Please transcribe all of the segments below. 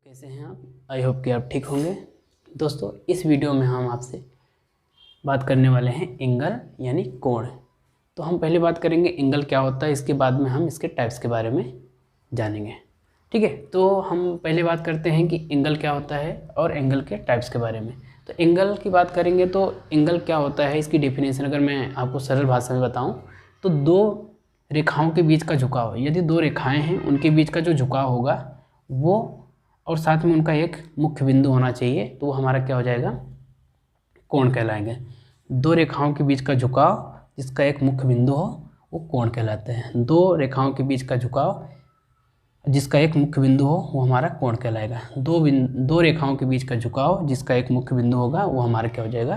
कैसे हैं आप? आई होप कि आप ठीक होंगे। दोस्तों, इस वीडियो में हम आपसे बात करने वाले हैं एंगल यानी कोण। तो हम पहले बात करेंगे एंगल क्या होता है, इसके बाद में हम इसके टाइप्स के बारे में जानेंगे। ठीक है, तो हम पहले बात करते हैं कि एंगल क्या होता है और एंगल के टाइप्स के बारे में। तो एंगल की बात करेंगे तो एंगल क्या होता है, इसकी डेफिनेशन अगर मैं आपको सरल भाषा में बताऊँ तो दो रेखाओं के बीच का झुकाव, यदि दो रेखाएँ हैं उनके बीच का जो झुकाव होगा वो और साथ में उनका एक मुख्य बिंदु होना चाहिए, तो वो हमारा क्या हो जाएगा, कोण कहलाएंगे। दो रेखाओं के बीच का झुकाव जिसका एक मुख्य बिंदु हो वो कोण कहलाते हैं। दो रेखाओं के बीच का झुकाव जिसका एक मुख्य बिंदु हो वो हमारा कोण कहलाएगा। दो रेखाओं के बीच का झुकाव जिसका एक मुख्य बिंदु होगा वो हमारा क्या हो जाएगा,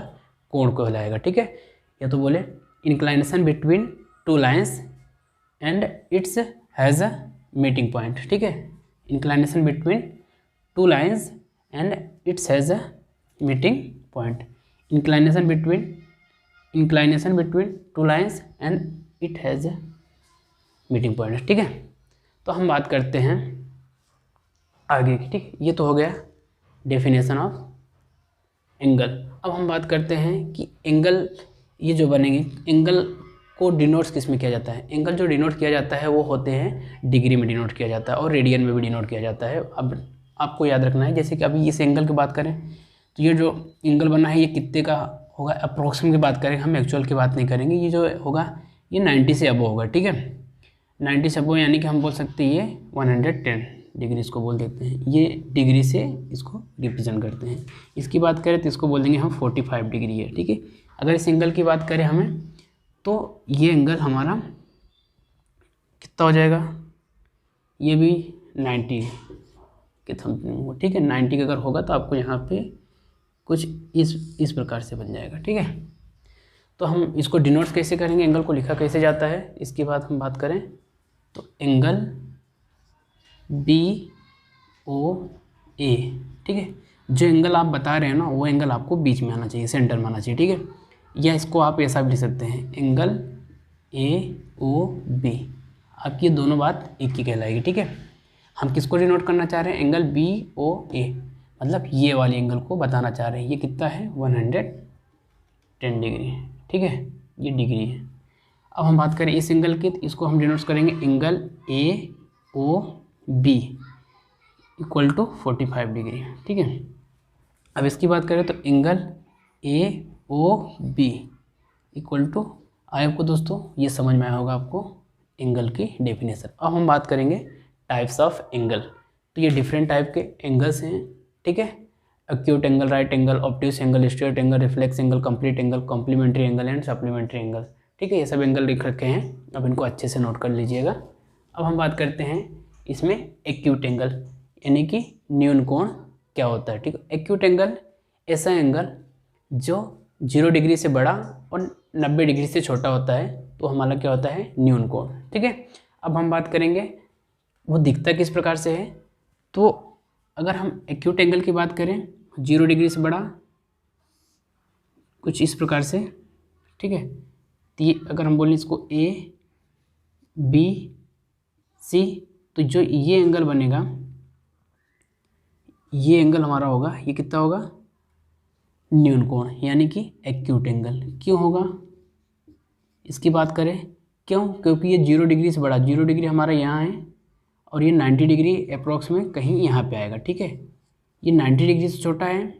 कोण कहलाएगा। ठीक है, या तो बोले inclination between two lines and it's has a meeting point. ठीक है, inclination between two lines and it has a meeting point. Inclination between two lines and it has a meeting point. ठीक है, तो हम बात करते हैं आगे की। ठीक, ये तो हो गया डेफिनेशन ऑफ एंगल। अब हम बात करते हैं कि एंगल ये जो बनेंगे, एंगल को डिनोट्स किस में किया जाता है। एंगल जो डिनोट किया जाता है वो होते हैं डिग्री में डिनोट किया जाता है और रेडियन में भी डिनोट किया जाता है। अब आपको याद रखना है, जैसे कि अभी इस एंगल की बात करें तो ये जो एंगल बना है ये कितने का होगा, अप्रोक्सीमेट की बात करें, हम एक्चुअल की बात नहीं करेंगे। ये जो होगा ये 90 से अबव होगा। ठीक है, 90 से अबव यानी कि हम बोल सकते हैं ये 110 डिग्री इसको बोल देते हैं। ये डिग्री से इसको रिप्रेजेंट करते हैं। इसकी बात करें तो इसको बोल देंगे हम 45 डिग्री है। ठीक है, अगर इस एंगल की बात करें हमें तो ये एंगल हमारा कितना हो जाएगा, ये भी 90 के समथिंग। ठीक है, 90 का अगर होगा तो आपको यहाँ पे कुछ इस प्रकार से बन जाएगा। ठीक है, तो हम इसको डिनोट कैसे करेंगे, एंगल को लिखा कैसे जाता है, इसके बाद हम बात करें तो एंगल BOA। ठीक है, जो एंगल आप बता रहे हैं ना वो एंगल आपको बीच में आना चाहिए, सेंटर में आना चाहिए। ठीक है, या इसको आप ऐसा भी लिख सकते हैं एंगल AOB। आपकी ये दोनों बात एक ही कहलाएगी। ठीक है, हम किसको डिनोट करना चाह रहे हैं, एंगल BOA, मतलब ये वाले एंगल को बताना चाह रहे हैं। ये कितना है, 110 डिग्री। ठीक है, ये डिग्री है। अब हम बात करें इस एंगल की, तो इसको हम डिनोट करेंगे angle AOB equal to 45 degree. ठीक है, अब इसकी बात करें तो एंगल AOB इक्वल टू, आए आपको दोस्तों ये समझ में आया होगा आपको एंगल की डेफिनेशन। अब हम बात करेंगे टाइप्स ऑफ एंगल। तो ये डिफरेंट टाइप के एंगल्स हैं। ठीक है, acute angle, right angle, obtuse angle, straight angle, reflex angle, complete angle, complementary angle and supplementary angle. ठीक है, ये सब एंगल लिख रखे हैं, अब इनको अच्छे से नोट कर लीजिएगा। अब हम बात करते हैं इसमें एक्यूट एंगल यानी कि न्यून कोण क्या होता है। ठीक है, एक्यूट एंगल ऐसा एंगल जो 0 डिग्री से बड़ा और 90 डिग्री से छोटा होता है, तो हमारा क्या होता है, न्यून कोण। ठीक है, अब हम बात करेंगे वो दिखता किस प्रकार से है। तो अगर हम एक्यूट एंगल की बात करें 0 डिग्री से बड़ा कुछ इस प्रकार से। ठीक है, तो ये अगर हम बोलें इसको ABC, तो जो ये एंगल बनेगा, ये एंगल हमारा होगा, ये कितना होगा, न्यून कोण यानी कि एक्यूट एंगल। क्यों होगा, इसकी बात करें क्यों, क्योंकि ये 0 डिग्री से बड़ा, 0 डिग्री हमारा यहाँ है और ये 90 डिग्री अप्रॉक्स में कहीं यहाँ पे आएगा। ठीक है, ये 90 डिग्री से छोटा है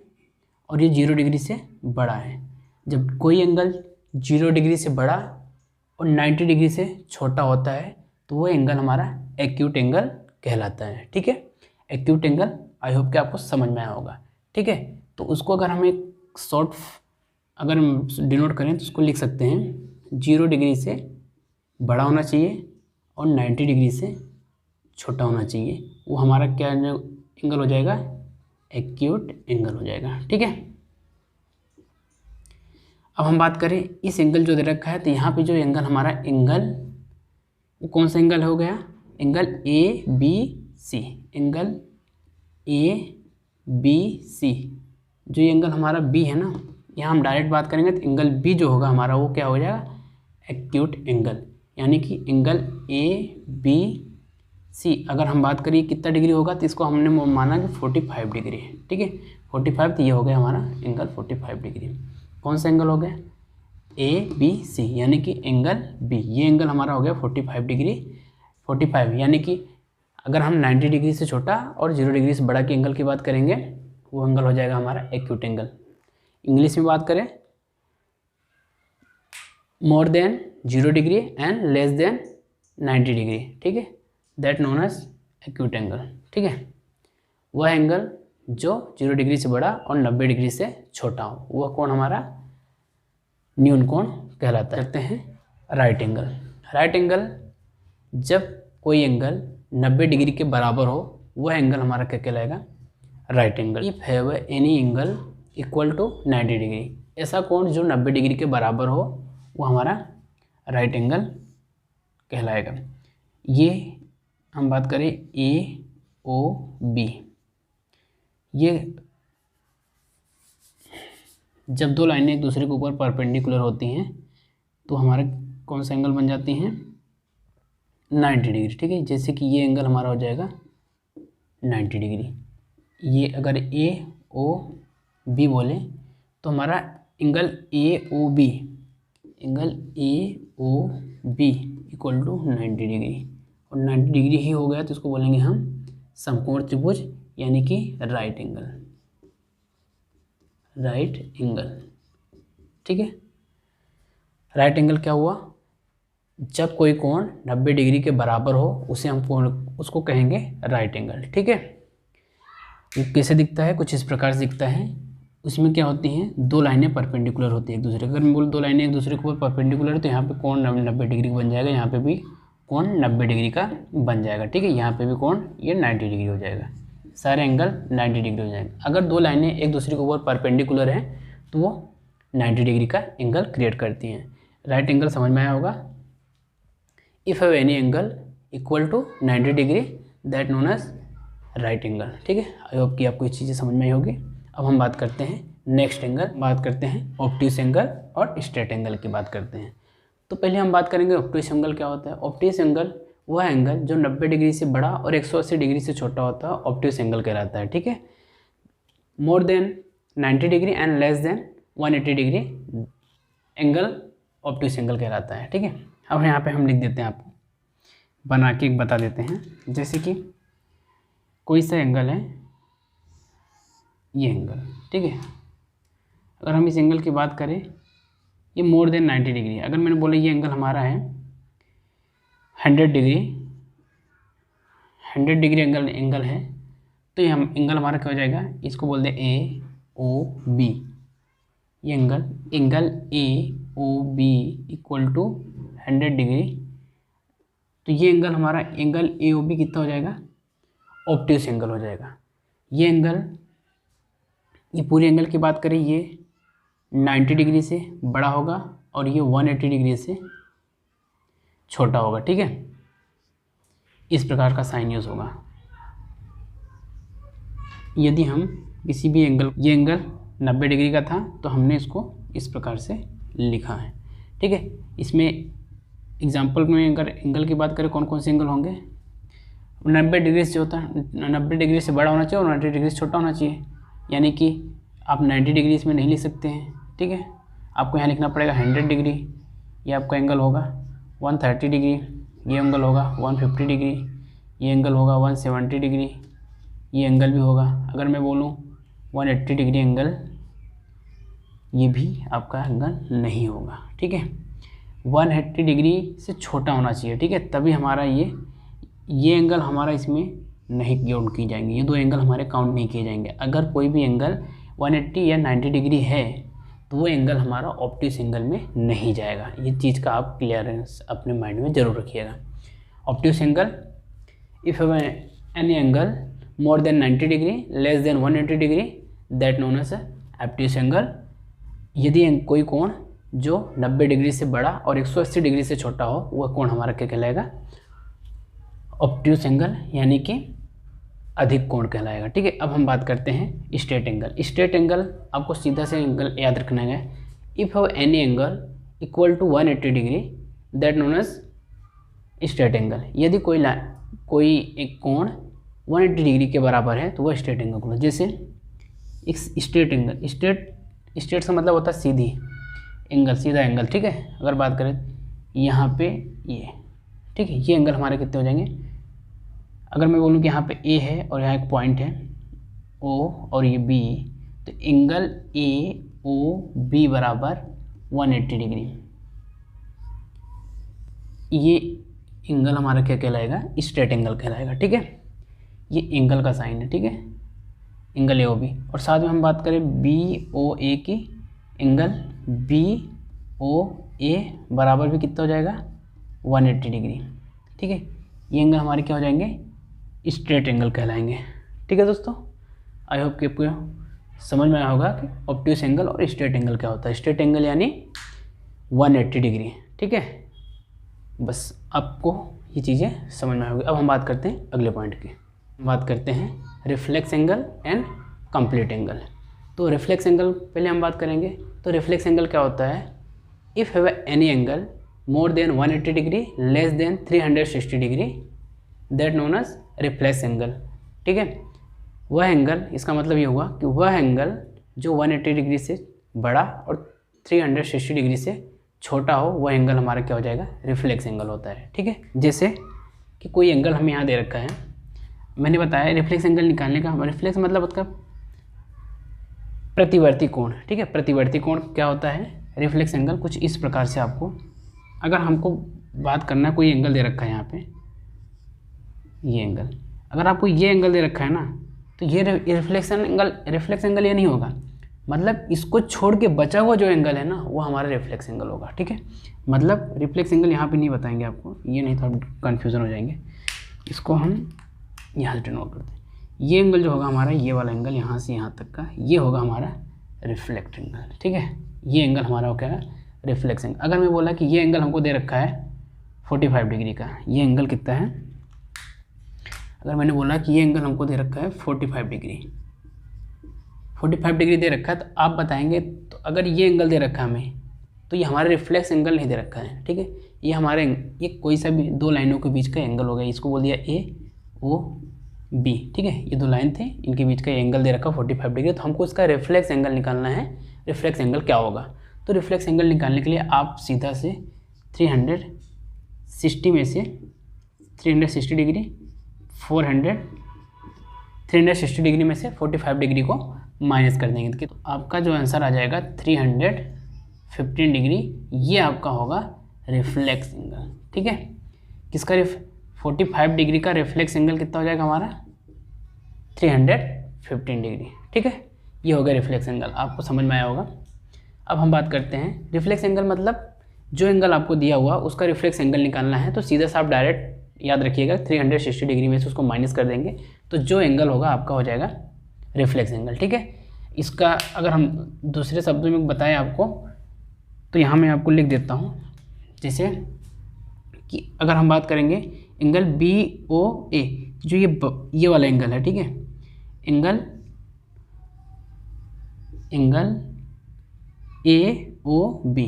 और ये 0 डिग्री से बड़ा है। जब कोई एंगल 0 डिग्री से बड़ा और 90 डिग्री से छोटा होता है तो वो एंगल हमारा एक्यूट एंगल कहलाता है। ठीक है, एक्यूट एंगल आई होप कि आपको समझ में आया होगा। ठीक है, तो उसको अगर हम एक शॉर्ट अगर हम डिनोट करें तो उसको लिख सकते हैं 0 डिग्री से बड़ा होना चाहिए और 90 डिग्री से छोटा होना चाहिए, वो हमारा क्या एंगल हो जाएगा, एक्यूट एंगल हो जाएगा। ठीक है, अब हम बात करें इस एंगल जो दे रखा है, तो यहाँ पे जो एंगल हमारा एंगल वो कौन सा एंगल हो गया, एंगल ABC। एंगल ABC जो एंगल हमारा B है ना, यहाँ हम डायरेक्ट बात करेंगे तो एंगल B जो होगा हमारा वो क्या हो जाएगा, एक्यूट एंगल, यानी कि एंगल AB सी अगर हम बात करिए कितना डिग्री होगा, तो इसको हमने माना कि 45 डिग्री है। ठीक है, 45, तो ये हो गया हमारा एंगल 45 डिग्री। कौन सा एंगल हो गया? ए बी सी, यानी कि एंगल बी। ये एंगल हमारा हो गया 45 डिग्री। 45 यानी कि अगर हम 90 डिग्री से छोटा और 0 डिग्री से बड़ा के एंगल की बात करेंगे, वो एंगल हो जाएगा हमारा एक्यूट एंगल। इंग्लिश में बात करें, more than 0 degree and less than 90 degree. ठीक है, that known as acute angle. ठीक है, वह एंगल जो 0 डिग्री से बड़ा और 90 डिग्री से छोटा हो, वह कोण हमारा न्यून कोण कहलाता है। कहते हैं राइट एंगल। राइट एंगल, जब कोई एंगल 90 डिग्री के बराबर हो, वह एंगल हमारा क्या कहलाएगा? Right angle. If have any angle equal to 90 degree, ऐसा कोण जो 90 डिग्री के बराबर हो, वो हमारा राइट एंगल कहलाएगा। ये हम बात करें ए ओ बी, ये जब दो लाइनें एक दूसरे के ऊपर परपेंडिकुलर होती हैं तो हमारे कौन सा एंगल बन जाती हैं? 90 डिग्री। ठीक है, जैसे कि ये एंगल हमारा हो जाएगा 90 डिग्री। ये अगर ए ओ बी बोले तो हमारा angle A O B, angle A O B equal to 90 degree, और 90 डिग्री ही हो गया तो इसको बोलेंगे हम समकोण त्रिभुज, यानी कि राइट एंगल। राइट एंगल, ठीक है। राइट एंगल क्या हुआ? जब कोई कोण 90 डिग्री के बराबर हो, उसे हम कोण उसको कहेंगे राइट एंगल। ठीक है, वो कैसे दिखता है? कुछ इस प्रकार से दिखता है। उसमें क्या होती हैं? दो लाइनें परपेंडिकुलर होती है एक दूसरे। अगर मैं बोलूँ दो लाइनें एक दूसरे के ऊपर परपेंडिकुलर है तो यहाँ पे कोण 90 डिग्री का बन जाएगा, यहाँ पे भी कोण 90 डिग्री का बन जाएगा। ठीक है, यहाँ पे भी कोण ये 90 डिग्री हो जाएगा, सारे एंगल 90 डिग्री हो जाएंगे। अगर दो लाइनें एक दूसरे के ऊपर परपेंडिकुलर हैं तो वो 90 डिग्री का एंगल क्रिएट करती हैं। राइट एंगल समझ में आया होगा। If have any angle equal to 90 degree that known as right angle. ठीक है, आई होप कि आपको ये चीज़ें समझ में आई होगी। अब हम बात करते हैं नेक्स्ट एंगल, बात करते हैं ऑब्ट्यूस एंगल और स्ट्रेट एंगल की बात करते हैं। तो पहले हम बात करेंगे ऑब्ट्यूस एंगल क्या होता है। ऑब्ट्यूस एंगल वह एंगल जो 90 डिग्री से बड़ा और 180 डिग्री से छोटा होता है, ऑब्ट्यूस एंगल कहलाता है। ठीक है, मोर than 90 degree and less than 180 degree angle obtuse angle कहलाता है। ठीक है, अब यहाँ पे हम लिख देते हैं, आपको बना के बता देते हैं। जैसे कि कोई सा एंगल है, ये एंगल। ठीक है, अगर हम इस एंगल की बात करें, ये मोर देन 90 डिग्री। अगर मैंने बोला ये एंगल हमारा है 100 डिग्री, 100 डिग्री एंगल है, तो ये हम एंगल हमारा क्या हो जाएगा? इसको बोल दे ए ओ बी। ये angle A O B equal to 100 degree. तो ये एंगल हमारा एंगल ए ओ बी कितना हो जाएगा? ऑब्ट्यूस एंगल हो जाएगा। ये एंगल, ये पूरे एंगल की बात करें, ये 90 डिग्री से बड़ा होगा और ये 180 डिग्री से छोटा होगा। ठीक है, इस प्रकार का साइन यूज़ होगा। यदि हम किसी भी एंगल, ये एंगल 90 डिग्री का था तो हमने इसको इस प्रकार से लिखा है। ठीक है, इसमें एग्जाम्पल में अगर एंगल की बात करें, कौन कौन से एंगल होंगे? 90 डिग्री से होता है, 90 डिग्री से बड़ा होना चाहिए और 90 डिग्री से छोटा होना चाहिए। यानी कि आप 90 डिग्री इसमें नहीं लिख सकते हैं। ठीक है, आपको यहाँ लिखना पड़ेगा 100 डिग्री। ये आपका एंगल होगा 130 डिग्री, ये एंगल होगा 150 डिग्री, ये एंगल होगा 170 डिग्री, ये एंगल भी होगा, अगर मैं बोलूँ 180 डिग्री एंगल, ये भी आपका एंगल नहीं होगा। ठीक है, 180 डिग्री से छोटा होना चाहिए। ठीक है, तभी हमारा ये एंगल हमारा इसमें नहीं काउंट की जाएंगे, ये दो एंगल हमारे काउंट नहीं किए जाएंगे। अगर कोई भी एंगल 180 या 90 डिग्री है तो वो एंगल हमारा ऑब्ट्यूस एंगल में नहीं जाएगा। ये चीज़ का आप क्लियरेंस अपने माइंड में ज़रूर रखिएगा। Obtuse angle, if any angle more than 90 degree less than 180 degree that known as obtuse angle. यदि कोई कोण जो 90 डिग्री से बड़ा और 180 डिग्री से छोटा हो, वह कोण हमारा क्या कहलाएगा? ऑब्ट्यूस एंगल, यानी कि अधिक कोण कहलाएगा। ठीक है, अब हम बात करते हैं स्ट्रेट एंगल। स्ट्रेट एंगल आपको सीधा से एंगल याद रखना है। If have any angle equal to 180 degree that known as straight angle. यदि कोई एक कोण 180 डिग्री के बराबर है तो वह स्ट्रेट एंगल कोण। जैसे एक स्ट्रेट एंगल, स्ट्रेट का मतलब होता है सीधी एंगल, सीधा एंगल, ठीक है। अगर बात करें यहाँ पे ये, ठीक है, ये एंगल हमारे कितने हो जाएंगे। अगर मैं बोलूँ कि यहाँ पे ए है और यहाँ एक पॉइंट है ओ और ये बी, तो एंगल ए ओ बी बराबर 180 डिग्री। ये एंगल हमारा क्या कहलाएगा, स्ट्रेट एंगल कहलाएगा, ठीक है। ये एंगल का साइन है, ठीक है, एंगल ए ओ बी। और साथ में हम बात करें बी ओ ए की, एंगल बी ओ ए बराबर भी कितना हो जाएगा 180 डिग्री, ठीक है। ये एंगल हमारे क्या हो जाएंगे, स्ट्रेट एंगल कहलाएंगे, ठीक है दोस्तों। आई होप कि आपको समझ में आया होगा कि ऑब्ट्यूस एंगल और स्ट्रेट एंगल क्या होता है। स्ट्रेट एंगल यानी 180 डिग्री, ठीक है। बस आपको ये चीज़ें समझ में आएगी। अब हम बात करते हैं अगले पॉइंट की, बात करते हैं reflex angle and complete angle. तो रिफ्लेक्स एंगल पहले हम बात करेंगे। तो रिफ्लेक्स एंगल क्या होता है, if have any angle more than 180 degree less than 360 degree that known as reflex angle, ठीक है। वह एंगल, इसका मतलब ये हुआ कि वह एंगल जो 180 डिग्री से बड़ा और 360 डिग्री से छोटा हो, वह एंगल हमारा क्या हो जाएगा, रिफ्लेक्स एंगल होता है, ठीक है। जैसे कि कोई एंगल हमें यहाँ दे रखा है, मैंने बताया रिफ्लेक्स एंगल निकालने का, रिफ्लेक्स मतलब उसका प्रतिवर्ती कोण, ठीक है। प्रतिवर्ती कोण क्या होता है, रिफ्लेक्स एंगल कुछ इस प्रकार से आपको, अगर हमको बात करना है, कोई एंगल दे रखा है यहाँ पे, ये एंगल, अगर आपको ये एंगल दे रखा है ना, तो ये रिफ्लेक्स एंगल ये नहीं होगा, मतलब इसको छोड़ के बचा हुआ जो एंगल है ना, वो हमारा रिफ्लेक्स एंगल होगा, ठीक है। मतलब रिफ्लेक्स एंगल यहाँ पे नहीं बताएंगे आपको, ये नहीं तो आप कन्फ्यूज़न हो जाएंगे। इसको हम यहाँ से डिनोट करते हैं। ये एंगल जो होगा हमारा, ये वाला एंगल यहाँ से यहाँ तक का, ये होगा हमारा रिफ्लेक्ट एंगल, ठीक है। ये एंगल हमारा हो क्या, रिफ्लेक्स एंगल। अगर मैं बोला कि ये एंगल हमको दे रखा है 45 डिग्री का, ये एंगल कितना है, अगर मैंने बोला कि ये एंगल हमको दे रखा है 45 डिग्री दे रखा है, तो आप बताएंगे, तो अगर ये एंगल दे रखा है हमें, तो ये हमारा रिफ्लेक्स एंगल नहीं दे रखा है, ठीक है। ये हमारे, ये कोई सा भी दो लाइनों के बीच का एंगल हो गया, इसको बोल दिया ए ओ बी, ठीक है। ये दो लाइन थे, इनके बीच का एंगल दे रखा 45 डिग्री, तो हमको इसका रिफ्लेक्स एंगल निकालना है। रिफ्लेक्स एंगल क्या होगा, तो रिफ्लेक्स एंगल निकालने के लिए आप सीधा से 360 में से 360 डिग्री 360 डिग्री में से 45 डिग्री को माइनस कर देंगे, तो आपका जो आंसर आ जाएगा 315 डिग्री, ये आपका होगा रिफ्लेक्स एंगल, ठीक है। किसका 45 डिग्री का रिफ्लेक्स एंगल कितना हो जाएगा हमारा 315 डिग्री, ठीक है। ये हो गया रिफ्लेक्स एंगल, आपको समझ में आया होगा। अब हम बात करते हैं रिफ्लेक्स एंगल, मतलब जो एंगल आपको दिया हुआ उसका रिफ्लेक्स एंगल निकालना है, तो सीधा सा आप डायरेक्ट याद रखिएगा 360 डिग्री में से उसको माइनस कर देंगे, तो जो एंगल होगा आपका हो जाएगा रिफ्लेक्स एंगल, ठीक है। इसका अगर हम दूसरे शब्दों में बताएं आपको, तो यहाँ मैं आपको लिख देता हूँ। जैसे कि अगर हम बात करेंगे एंगल बी ओ ए, जो ये वाला एंगल है, ठीक है, angle A O B,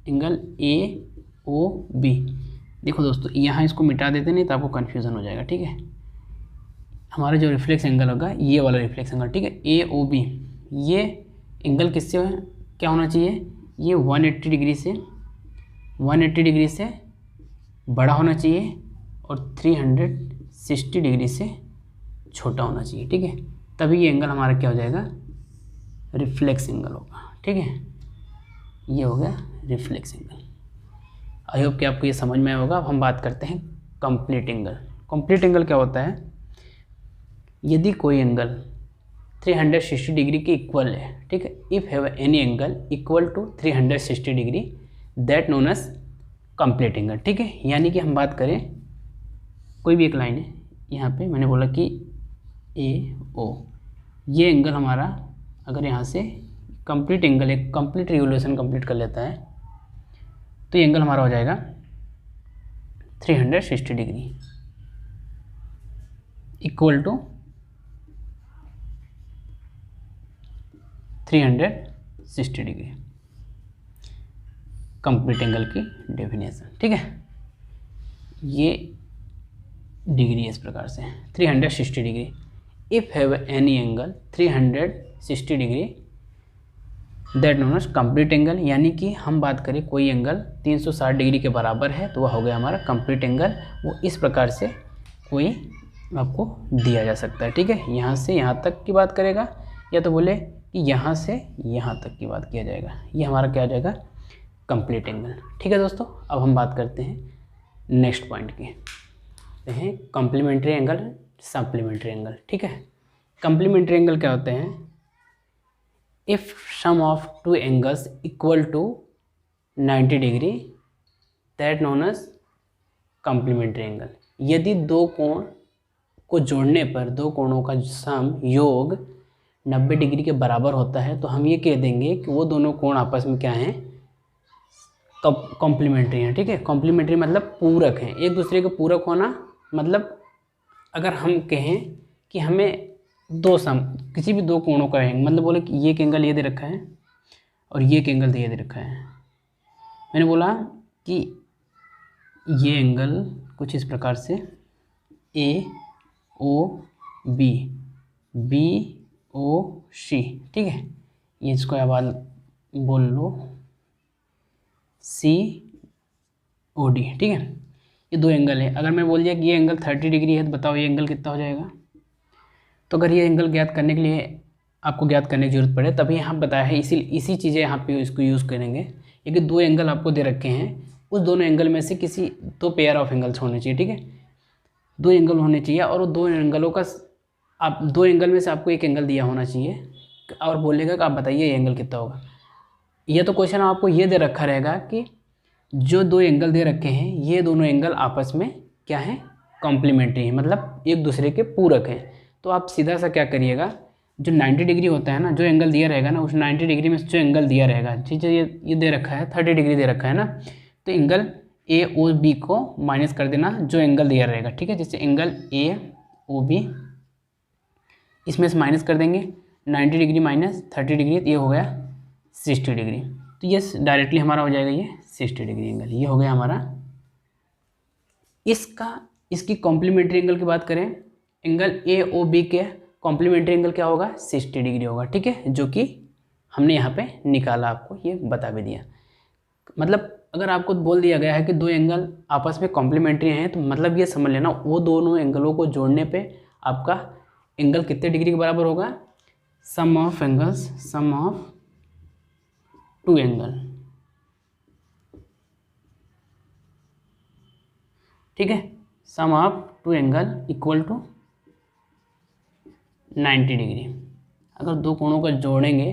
angle A O B. देखो दोस्तों, यहाँ इसको मिटा देते नहीं तो आपको कन्फ्यूज़न हो जाएगा, ठीक है। हमारा जो रिफ्लेक्स एंगल होगा, ये वाला रिफ्लेक्स एंगल, ठीक है, ए ओ बी, ये एंगल किससे क्या होना चाहिए, ये 180 डिग्री से बड़ा होना चाहिए और 360 डिग्री से छोटा होना चाहिए, ठीक है। तभी ये एंगल हमारा क्या हो जाएगा, रिफ्लेक्स एंगल होगा, ठीक है। ये हो गया रिफ्लेक्स एंगल। आई होप कि आपको ये समझ में आया होगा। अब हम बात करते हैं कंप्लीट एंगल। कंप्लीट एंगल क्या होता है, यदि कोई एंगल 360 डिग्री के इक्वल है, ठीक है, if have any angle equal to 360 degree that known as complete angle, ठीक है। यानी कि हम बात करें, कोई भी एक लाइन है, यहाँ पे मैंने बोला कि ए ओ, ये एंगल हमारा अगर यहाँ से कंप्लीट एंगल, एक कंप्लीट रिवोल्यूशन कंप्लीट कर लेता है, तो ये एंगल हमारा हो जाएगा 360 degree equal to 360 degree, complete angle की डेफिनेशन, ठीक है। ये डिग्री इस प्रकार से 360 degree. If have any angle 360 degree that known as complete angle, यानी कि हम बात करें कोई एंगल 360 डिग्री के बराबर है तो वह हो गया हमारा कंप्लीट एंगल। वो इस प्रकार से कोई आपको दिया जा सकता है, ठीक है। यहाँ से यहाँ तक की बात करेगा या तो बोले कि यहाँ से यहाँ तक की बात किया जाएगा, ये हमारा क्या हो जाएगा कंप्लीट एंगल, ठीक है दोस्तों। अब हम बात करते हैं नेक्स्ट पॉइंट की, हैं कॉम्प्लीमेंट्री एंगल, सप्लीमेंट्री एंगल, ठीक है। कॉम्प्लीमेंट्री एंगल क्या होते हैं? If sum of two angles equal to 90 degree that known as complementary angle. यदि दो कोण को जोड़ने पर दो कोणों का सम योग 90 डिग्री के बराबर होता है तो हम ये कह देंगे कि वो दोनों कोण आपस में क्या हैं, कॉम्प्लीमेंट्री हैं, ठीक है। कॉम्प्लीमेंट्री मतलब पूरक हैं, एक दूसरे के पूरक होना। मतलब अगर हम कहें कि हमें दो सम किसी भी दो कोणों का एंगल, मतलब बोले कि ये एक एंगल ये दे रखा है और ये एक एंगल ये दे रखा है। मैंने बोला कि ये एंगल कुछ इस प्रकार से ए ओ बी, बी ओ सी, ठीक है। ये इसको अब बोल लो सी ओ डी, ठीक है। ये दो एंगल है। अगर मैं बोल दिया कि ये एंगल 30 डिग्री है तो बताओ ये एंगल कितना हो जाएगा। तो अगर ये एंगल ज्ञात करने के लिए आपको ज्ञात करने की जरूरत पड़े तभी यहाँ बताया है, इसी चीज़ें यहाँ पे इसको यूज़ करेंगे। क्योंकि दो एंगल आपको दे रखे हैं, उस दोनों एंगल में से किसी दो पेयर ऑफ एंगल्स होने चाहिए, ठीक है। दो एंगल होने चाहिए और वो दो एंगलों का आप दो एंगल में से आपको एक एंगल दिया होना चाहिए और बोलेगा कि आप बताइए ये एंगल कितना होगा। यह तो क्वेश्चन आपको ये दे रखा रहेगा कि जो दो एंगल दे रखे हैं ये दोनों एंगल आपस में क्या हैं, कॉम्प्लीमेंट्री हैं, मतलब एक दूसरे के पूरक हैं। तो आप सीधा सा क्या करिएगा, जो 90 डिग्री होता है ना, जो एंगल दिया रहेगा ना, उस 90 डिग्री में जो एंगल दिया रहेगा, ठीक है, ये दे रखा है 30 डिग्री दे रखा है ना, तो एंगल ए ओ बी को माइनस कर देना जो एंगल दिया रहेगा, ठीक है। जैसे एंगल ए ओ बी इसमें से माइनस कर देंगे 90 डिग्री माइनस 30 डिग्री, तो ये हो गया 60 डिग्री। तो ये डायरेक्टली हमारा हो जाएगा ये 60 डिग्री एंगल, ये हो गया हमारा। इसकी कॉम्प्लीमेंट्री एंगल की बात करें, एंगल ए ओ बी के कॉम्प्लीमेंट्री एंगल क्या होगा, 60 डिग्री होगा, ठीक है। जो कि हमने यहाँ पे निकाला, आपको ये बता भी दिया। मतलब अगर आपको बोल दिया गया है कि दो एंगल आपस में कॉम्प्लीमेंट्री हैं तो मतलब ये समझ लेना वो दोनों एंगलों को जोड़ने पे आपका एंगल कितने डिग्री के बराबर होगा, sum of angles, sum of two angle, ठीक है। Sum of two angle equal to 90 degree. अगर दो कोणों को जोड़ेंगे,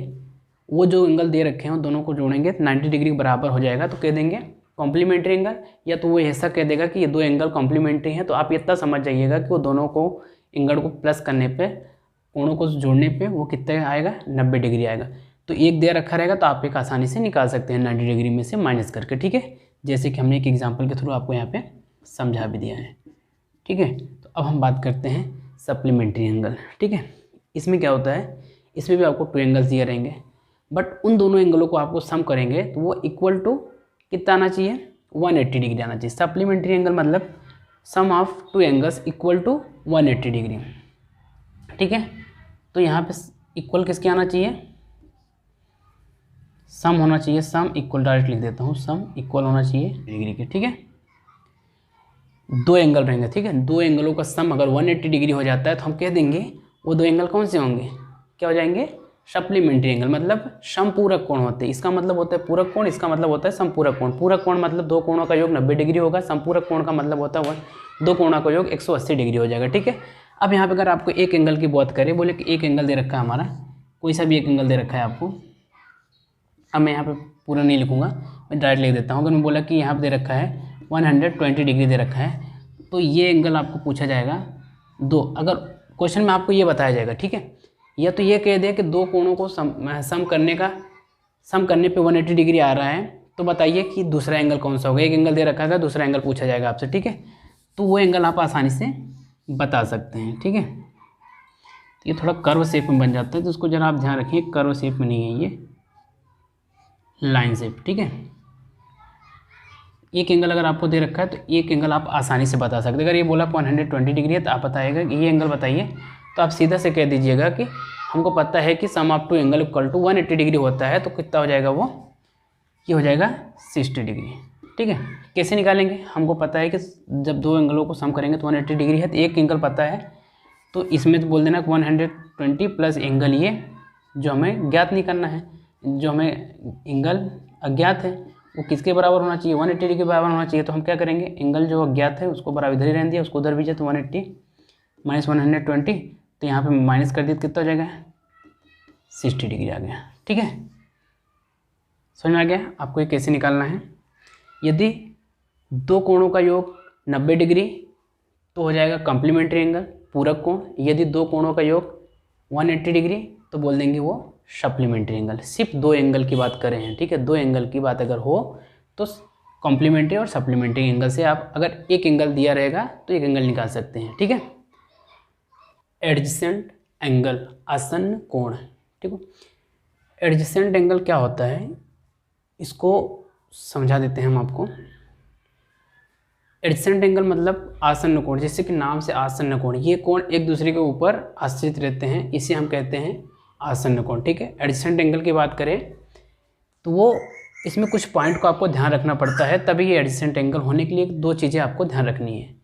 वो जो एंगल दे रखे हैं दोनों को जोड़ेंगे 90 डिग्री के बराबर हो जाएगा तो कह देंगे कॉम्प्लीमेंट्री एंगल। या तो वो ऐसा कह देगा कि ये दो एंगल कॉम्प्लीमेंट्री हैं, तो आप इतना समझ जाइएगा कि वो दोनों को एंगल को प्लस करने पे, कोणों को जोड़ने पे वो कितने आएगा, 90 डिग्री आएगा। तो एक दे रखा रहेगा तो आप एक आसानी से निकाल सकते हैं 90 डिग्री में से माइनस करके, ठीक है। जैसे कि हमने एक एग्जाम्पल के थ्रू आपको यहाँ पे समझा भी दिया है, ठीक है। तो अब हम बात करते हैं सप्लीमेंट्री एंगल, ठीक है। इसमें क्या होता है, इसमें भी आपको टू एंगल्स दिए रहेंगे, बट उन दोनों एंगलों को आपको सम करेंगे तो वो इक्वल टू कितना आना चाहिए, 180 डिग्री आना चाहिए। सप्लीमेंट्री एंगल मतलब sum of two angles equal to 180 degree, ठीक है। तो यहाँ पे इक्वल किसके आना चाहिए, सम होना चाहिए, सम इक्वल, डायरेक्ट लिख देता हूँ, सम इक्वल होना चाहिए डिग्री के, ठीक है। दो एंगल रहेंगे, ठीक है। दो एंगलों का सम अगर 180 डिग्री हो जाता है तो हम कह देंगे वो दो एंगल कौन से होंगे, क्या हो जाएंगे, सप्लीमेंट्री एंगल। मतलब समपूरक कोण होते हैं, इसका मतलब होता है पूरक कोण, इसका मतलब होता है समपूरक कोण। पूरक कोण मतलब दो कोणों का योग 90 डिग्री होगा, समपूरक कोण का मतलब होता है दो कोणों का योग 180 डिग्री हो जाएगा, ठीक है। अब यहाँ पे अगर आपको एक एंगल की बात करें, बोले कि एक एंगल दे रखा है हमारा, कोई सा भी एक एंगल दे रखा है आपको। अब मैं यहाँ पे पूरा नहीं लिखूँगा, मैं डायरेक्ट लिख देता हूँ। अगर मैं बोला कि यहाँ पे दे रखा है 120 डिग्री दे रखा है, तो ये एंगल आपको पूछा जाएगा दो, अगर क्वेश्चन में आपको ये बताया जाएगा, ठीक है। या तो ये कह दे कि दो कोणों को सम करने पे 180 डिग्री आ रहा है, तो बताइए कि दूसरा एंगल कौन सा होगा। एक एंगल दे रखा है, दूसरा एंगल पूछा जाएगा आपसे, ठीक है। तो वो एंगल आप आसानी से बता सकते हैं, ठीक है। तो ये थोड़ा कर्व शेप में बन जाता है, तो उसको जरा आप ध्यान रखिए, कर्व शेप में नहीं है, ये लाइन शेप, ठीक है। एक एंगल अगर आपको दे रखा है तो एक एंगल आप आसानी से बता सकते हैं। अगर ये बोला 120 डिग्री है तो आप बताइएगा कि ये एंगल बताइए, तो आप सीधा से कह दीजिएगा कि हमको पता है कि sum of two angle equal to 180 degree होता है, तो कितना हो जाएगा वो, ये हो जाएगा 60 डिग्री। ठीक है, कैसे निकालेंगे, हमको पता है कि जब दो एंगलों को सम करेंगे तो 180 डिग्री है, तो एक एंगल पता है तो इसमें तो बोल देना 120 प्लस एंगल ये जो हमें ज्ञात नहीं करना है, जो हमें एंगल अज्ञात है वो किसके बराबर होना चाहिए, 180 डिग्री के बराबर होना चाहिए। तो हम क्या करेंगे, एंगल जो अज्ञात है उसको बराबर इधर ही रहने दिया, उसको उधर भी जाए तो 180 माइनस 120, तो यहाँ पे माइनस कर दिया तो कितना हो जाएगा 60 डिग्री आ गया। ठीक है, समझ में आ गया आपको ये कैसे निकालना है। यदि दो कोणों का योग 90 डिग्री तो हो जाएगा कॉम्प्लीमेंट्री एंगल, पूरक कोण। यदि दो कोणों का योग 180 डिग्री तो बोल देंगे वो सप्लीमेंट्री एंगल। सिर्फ दो एंगल की बात कर रहे हैं। ठीक है, दो एंगल की बात अगर हो तो कॉम्प्लीमेंट्री और सप्लीमेंट्री एंगल से आप अगर एक एंगल दिया रहेगा तो एक एंगल निकाल सकते हैं। ठीक है, एडजेसेंट एंगल, आसन्न कोण। ठीक है, एडजेसेंट एंगल क्या होता है इसको समझा देते हैं हम आपको। एडजेसेंट एंगल मतलब आसन्न कोण, जैसे कि नाम से आसन्न कोण, ये कोण एक दूसरे के ऊपर आश्रित रहते हैं, इसे हम कहते हैं आसन्न कोण। ठीक है, एडजेसेंट एंगल की बात करें तो वो इसमें कुछ पॉइंट को आपको ध्यान रखना पड़ता है, तभी ये एडजेसेंट एंगल होने के लिए दो चीज़ें आपको ध्यान रखनी है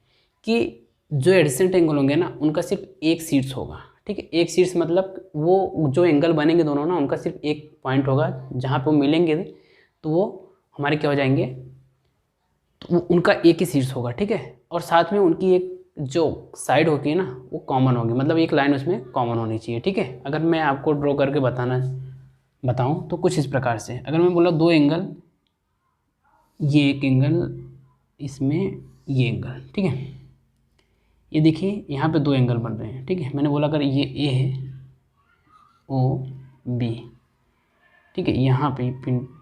कि जो एडजेसेंट एंगल होंगे ना उनका सिर्फ एक शीर्ष होगा। ठीक है, एक शीर्ष मतलब वो जो एंगल बनेंगे दोनों ना उनका सिर्फ एक पॉइंट होगा, जहाँ पे वो मिलेंगे तो वो हमारे क्या हो जाएंगे, तो उनका एक ही शीर्ष होगा। ठीक है, और साथ में उनकी एक जो साइड होती है ना वो कॉमन होगी, मतलब एक लाइन उसमें कॉमन होनी चाहिए। ठीक है, अगर मैं आपको ड्रॉ करके बताऊं तो कुछ इस प्रकार से, अगर मैं बोला दो एंगल, ये एक एंगल, इसमें ये एंगल। ठीक है, ये देखिए यहाँ पे दो एंगल बन रहे हैं। ठीक है, मैंने बोला अगर ये ए है, ओ बी। ठीक है, यहाँ पे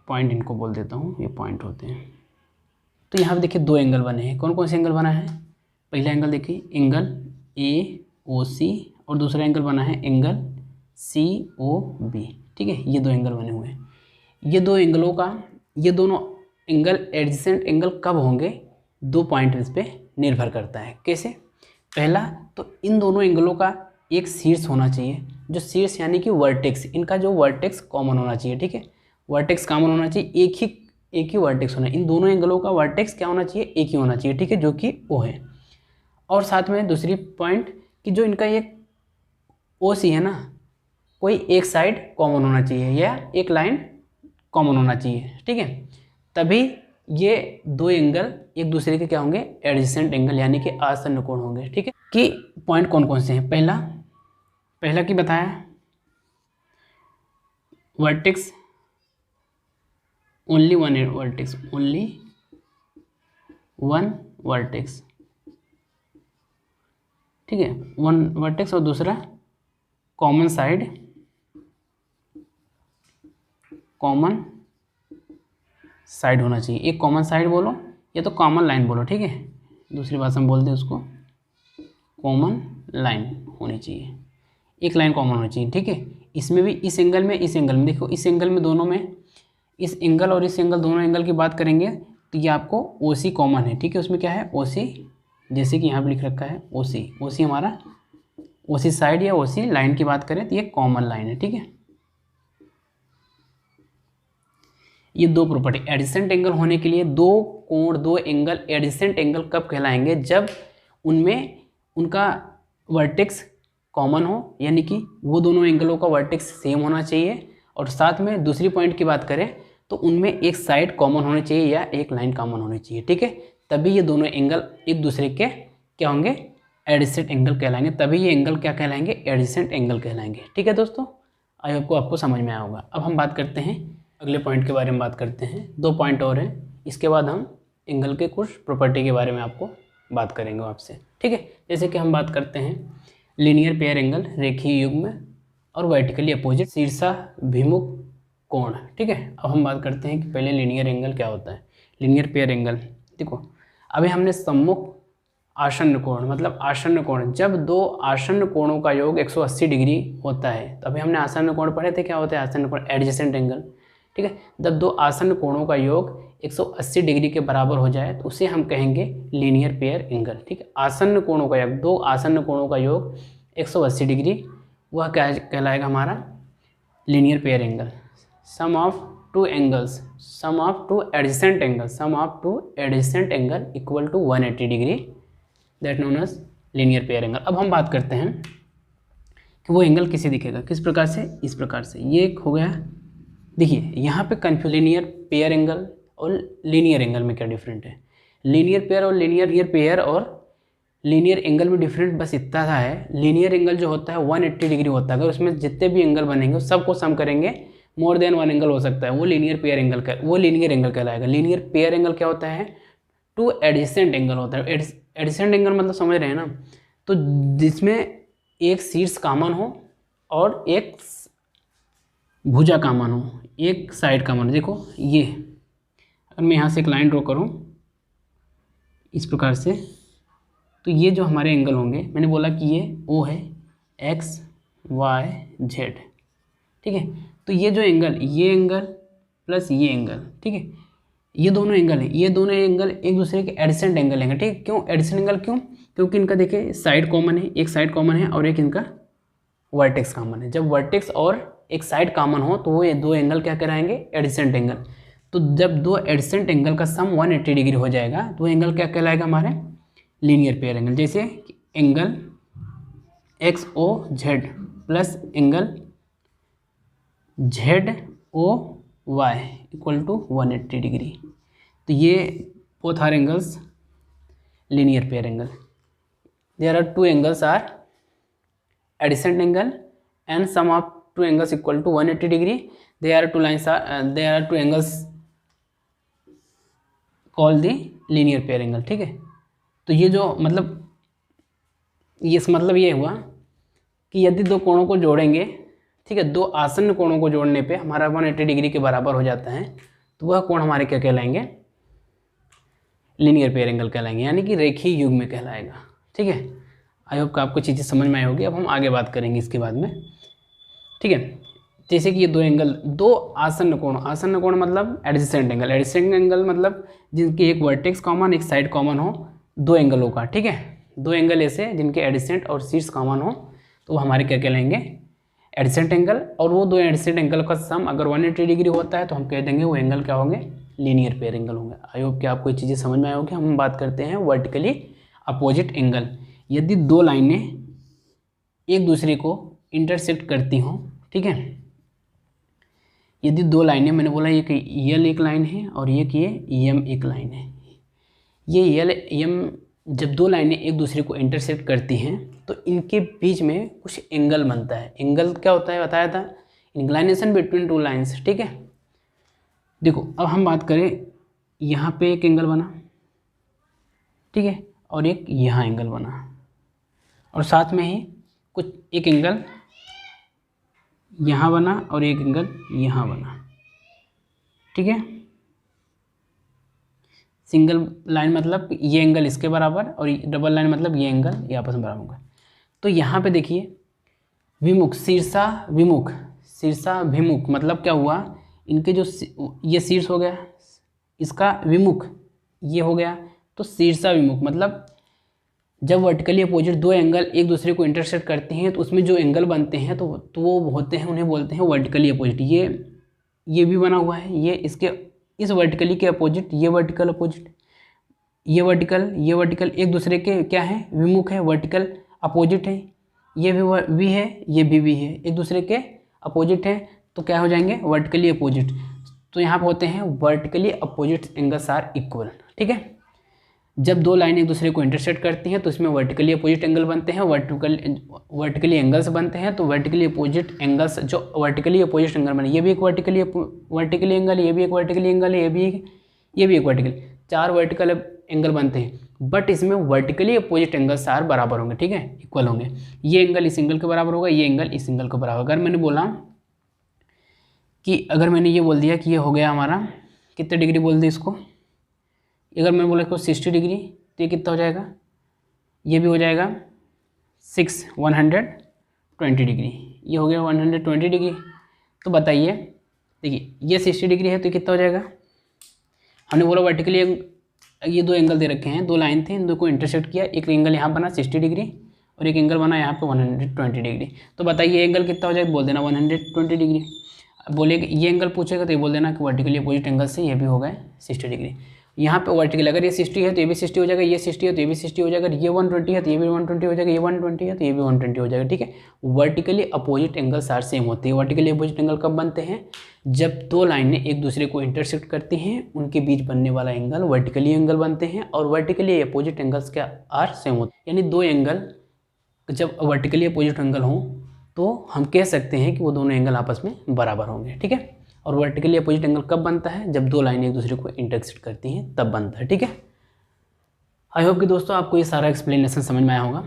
पॉइंट इनको बोल देता हूँ, ये पॉइंट होते हैं। तो यहाँ पे देखिए दो एंगल बने हैं। कौन कौन से एंगल बना है, पहला एंगल देखिए एंगल ए ओ सी, और दूसरा एंगल बना है एंगल सी ओ बी। ठीक है, ये दो एंगल बने हुए हैं। ये दो एंगलों का, ये दोनों एंगल एडजेसेंट एंगल कब होंगे, दो पॉइंट इस पर निर्भर करता है। कैसे, पहला तो इन दोनों एंगलों का एक शीर्ष होना चाहिए, जो शीर्ष यानी कि वर्टेक्स, इनका जो वर्टेक्स कॉमन होना चाहिए। ठीक है, वर्टेक्स कॉमन होना चाहिए, एक ही वर्टेक्स होना है। इन दोनों एंगलों का वर्टेक्स क्या होना चाहिए, एक ही होना चाहिए। ठीक है, जो कि ओ है। और साथ में दूसरी पॉइंट कि जो इनका एक ओ सी है ना, कोई एक साइड कॉमन होना चाहिए या एक लाइन कॉमन होना चाहिए। ठीक है, तभी ये दो एंगल एक दूसरे के क्या होंगे, एडजेसेंट एंगल यानी कि आसन्न कोण होंगे। ठीक है, कि पॉइंट कौन कौन से हैं, पहला की बताया vertex, only one vertex, only one vertex. ठीक है, वन वर्टेक्स, और दूसरा कॉमन साइड, कॉमन साइड होना चाहिए। एक कॉमन साइड बोलो या तो कॉमन लाइन बोलो। ठीक है, दूसरी भाषा में बोल दें उसको, कॉमन लाइन होनी चाहिए, एक लाइन कॉमन होनी चाहिए। ठीक है, इसमें भी इस एंगल में देखो, इस एंगल में दोनों में, इस एंगल और इस एंगल दोनों एंगल की बात करेंगे तो ये आपको ओ सी कॉमन है। ठीक है, उसमें क्या है ओ सी, जैसे कि यहाँ पे लिख रखा है ओ सी हमारा ओ सी साइड या ओ सी लाइन की बात करें तो ये कॉमन लाइन है। ठीक है, ये दो प्रॉपर्टी एडजेसेंट एंगल होने के लिए, दो कोण दो एंगल एडजेसेंट एंगल कब कहलाएंगे, जब उनमें उनका वर्टेक्स कॉमन हो, यानी कि वो दोनों एंगलों का वर्टेक्स सेम होना चाहिए, और साथ में दूसरी पॉइंट की बात करें तो उनमें एक साइड कॉमन होनी चाहिए या एक लाइन कॉमन होनी चाहिए। ठीक है, तभी ये दोनों एंगल एक दूसरे के क्या होंगे, एडजेसेंट एंगल कहलाएंगे, तभी ये एंगल क्या कहलाएंगे, एडजेसेंट एंगल कहलाएंगे। ठीक है दोस्तों, आई होप को आपको समझ में आया होगा। अब हम बात करते हैं अगले पॉइंट के बारे में, बात करते हैं, दो पॉइंट और हैं, इसके बाद हम एंगल के कुछ प्रॉपर्टी के बारे में आपको बात करेंगे आपसे। ठीक है, जैसे कि हम बात करते हैं लीनियर पेयर एंगल, रेखीय युग्म और वर्टिकली अपोजिट शीर्षाभिमुख कोण। ठीक है, अब हम बात करते हैं कि पहले लीनियर एंगल क्या होता है। लीनियर पेयर एंगल देखो, अभी हमने सम्मुख आसन्न कोण, मतलब आसन्न कोण, जब दो आसन्न कोणों का योग 180 डिग्री होता है, तो अभी हमने आसन्न कोण पढ़े थे, क्या होता है आसन्न कोण, एडजेसेंट एंगल। ठीक है, जब दो आसन्न कोणों का योग 180 डिग्री के बराबर हो जाए तो उसे हम कहेंगे लीनियर पेयर एंगल। ठीक है, आसन्न कोणों का योग, दो आसन्न कोणों का योग 180 डिग्री, वह क्या कहलाएगा हमारा linear pair angle. Sum of two angles, sum of two adjacent angle, sum of two adjacent angle equal to 180 degree, that known as linear pair angle. अब हम बात करते हैं कि वो एंगल किसे दिखेगा, किस प्रकार से, इस प्रकार से। ये एक हो गया, देखिए यहाँ पे कन्फ्यूज, लीनियर पेयर एंगल और लीनियर एंगल में क्या डिफरेंट है। लीनियर पेयर और लीनियर पेयर और लीनियर एंगल में डिफरेंट बस इतना सा है, लीनियर एंगल जो होता है 180 डिग्री होता है, अगर उसमें जितने भी एंगल बनेंगे उस सबको सम करेंगे, मोर देन वन एंगल हो सकता है, वो लीनियर पेयर एंगल का, वो लीनियर एंगल कहलाएगा। लीनियर पेयर एंगल क्या होता है, टू एडजेसेंट एंगल होता है। एडजेसेंट एंगल मतलब समझ रहे हैं ना, तो जिसमें एक शीर्ष कॉमन हो और एक भुजा कॉमन हो, एक साइड कॉमन हो। देखो ये अगर मैं यहाँ से एक लाइन ड्रॉ करूँ इस प्रकार से, तो ये जो हमारे एंगल होंगे, मैंने बोला कि ये ओ है, एक्स वाई जेड, ठीक है। तो ये जो एंगल, ये एंगल प्लस ये एंगल, ठीक है, ये दोनों एंगल है, ये दोनों एंगल एक दूसरे के एडजेसेंट एंगल हैं, ठीक है। क्यों एडजेसेंट एंगल, क्यों, क्योंकि इनका देखिए साइड कॉमन है, एक साइड कॉमन है और एक इनका वर्टेक्स कॉमन है। जब वर्टेक्स और एक साइड कॉमन हो तो वो ये दो एंगल क्या कराएंगे, एडजेसेंट एंगल। तो जब दो एडजेसेंट एंगल का सम 180 डिग्री हो जाएगा तो एंगल क्या कहलाएगा हमारे लीनियर पेयर एंगल। जैसे angle X O Z plus angle Z O Y equal to 180 degree, तो ये both are angles linear pair angle. There are two angles are adjacent angle and sum of two angles equal to 180 degree. There are two angles called the linear pair angle, ठीक है। तो ये जो मतलब ये हुआ कि यदि दो कोणों को जोड़ेंगे, ठीक है, दो आसन्न कोणों को जोड़ने पे हमारा 180 डिग्री के बराबर हो जाता है, तो वह कोण हमारे क्या कहलाएंगे, लीनियर पेयर एंगल कहलाएंगे, यानी कि रेखीय युग्म में कहलाएगा, ठीक है। आई होप कि आपको चीज़ें समझ में आई होगी। अब हम आगे बात करेंगे इसके बाद में, ठीक है। जैसे कि ये दो एंगल, दो आसन्न कोण मतलब एडजेसेंट एंगल, एडजेसेंट एंगल मतलब जिनके एक वर्टेक्स कॉमन एक साइड कॉमन हो, दो एंगलों का, ठीक है। दो एंगल ऐसे जिनके एडजेसेंट और शीर्ष कॉमन हो तो वो हमारे क्या कहलाएंगे, एडजेसेंट एंगल। और वो दो एडजेसेंट एंगल का सम अगर 180 डिग्री होता है तो हम कह देंगे वो एंगल क्या होंगे, लीनियर पेयर एंगल होंगे। आई होप कि आपको ये चीज़ें समझ में आई होगी। हम बात करते हैं वर्टिकली अपोजिट एंगल। यदि दो लाइनें एक दूसरे को इंटरसेक्ट करती हों, ठीक है, यदि दो लाइनें, मैंने बोला ये कि यल एक लाइन है और ये कि यम एक लाइन है, ये यल यम जब दो लाइनें एक दूसरे को इंटरसेक्ट करती हैं तो इनके बीच में कुछ एंगल बनता है। एंगल क्या होता है बताया था, इंक्लाइनेशन बिटवीन टू लाइन्स, ठीक है। देखो अब हम बात करें, यहाँ पे एक एंगल बना, ठीक है, और एक यहाँ एंगल बना, और साथ में ही कुछ एक एंगल यहाँ बना और एक एंगल यहाँ बना, ठीक है। सिंगल लाइन मतलब ये एंगल इसके बराबर और डबल लाइन मतलब ये एंगल ये आपस में बराबर होगा। तो यहाँ पे देखिए विमुख, शीर्षा विमुख मतलब क्या हुआ, इनके जो ये शीर्ष हो गया, इसका विमुख ये हो गया, तो शीर्षा विमुख मतलब जब वर्टिकली अपोजिट दो एंगल एक दूसरे को इंटरसेक्ट करते हैं तो उसमें जो एंगल बनते हैं तो वो होते हैं, उन्हें बोलते हैं वर्टिकली अपोजिट। ये भी बना हुआ है, ये इसके इस वर्टिकली के अपोजिट, ये वर्टिकल अपोजिट, ये वर्टिकल एक दूसरे के क्या है, विमुख है, वर्टिकल अपोजिट है। ये भी वी है, ये भी है, एक दूसरे के अपोजिट है, तो क्या हो जाएंगे, वर्टिकली अपोजिट। तो यहाँ पर होते हैं vertically opposite angles are equal, ठीक है। जब दो लाइन एक दूसरे को इंटरसेक्ट करती हैं तो इसमें वर्टिकली अपोजिट एंगल बनते हैं, वर्टिकली एंगल्स बनते हैं। तो वर्टिकली अपोजिट एंगल्स, जो वर्टिकली अपोजिट एंगल बने, ये भी एक वर्टिकली एंगल, ये भी एक वर्टिकली एंगल है, ये भी एक वर्टिकल, चार वर्टिकल एंगल बनते हैं। बट इसमें वर्टिकली अपोजिट एंगल्स आर बराबर होंगे, ठीक है, इक्वल होंगे। ये एंगल इस एंगल के बराबर होगा, ये एंगल इस एंगल के बराबर। अगर मैंने बोला कि अगर मैंने ये बोल दिया कि ये हो गया हमारा कितने डिग्री बोल दिया इसको, अगर मैं बोला इसको 60 डिग्री तो ये कितना हो जाएगा, ये भी हो जाएगा 120 डिग्री, ये हो गया 120 डिग्री। तो बताइए, देखिए ये 60 डिग्री है तो कितना हो जाएगा, हमने बोला वर्टिकली ये दो एंगल दे रखे हैं, दो लाइन थे, इन दो को इंटरसेक्ट किया, एक एंगल यहाँ बना 60 डिग्री और एक एंगल बना यहाँ पे 120 डिग्री। तो बताइए एंगल कितना हो जाएगा, बोल देना 120 डिग्री। बोलेगा ये एंगल पूछेगा तो ये बोल देना कि वर्टिकली अपोजिट एंगल से ये भी होगा 60 डिग्री। यहाँ पे वर्टिकल अगर ये 60 है तो ये भी 60 हो जाएगा, ये 60 है तो ये भी 60 हो जाएगा, ये 120 है तो ये भी 120 हो जाएगा, ये 120 है तो ये भी 120 हो जाएगा। ठीक है, vertically opposite angles are same होते हैं। वर्टिकली अपोजिट एंगल कब बनते हैं, जब दो लाइनें एक दूसरे को इंटरसेक्ट करती हैं, उनके बीच बनने वाला एंगल वर्टिकली एंगल बनते हैं। और वर्टिकली अपोजिट एंगल्स क्या आर सेम होते हैं, यानी दो एंगल जब वर्टिकली अपोजिट एंगल हों तो हम कह सकते हैं कि वो दोनों एंगल आपस में बराबर होंगे। ठीक है, और वर्टिकली अपोजिट एंगल कब बनता है, जब दो लाइनें एक दूसरे को इंटरसेक्ट करती हैं तब बनता है। ठीक है, आई होप कि दोस्तों आपको ये सारा एक्सप्लेनेशन समझ में आया होगा।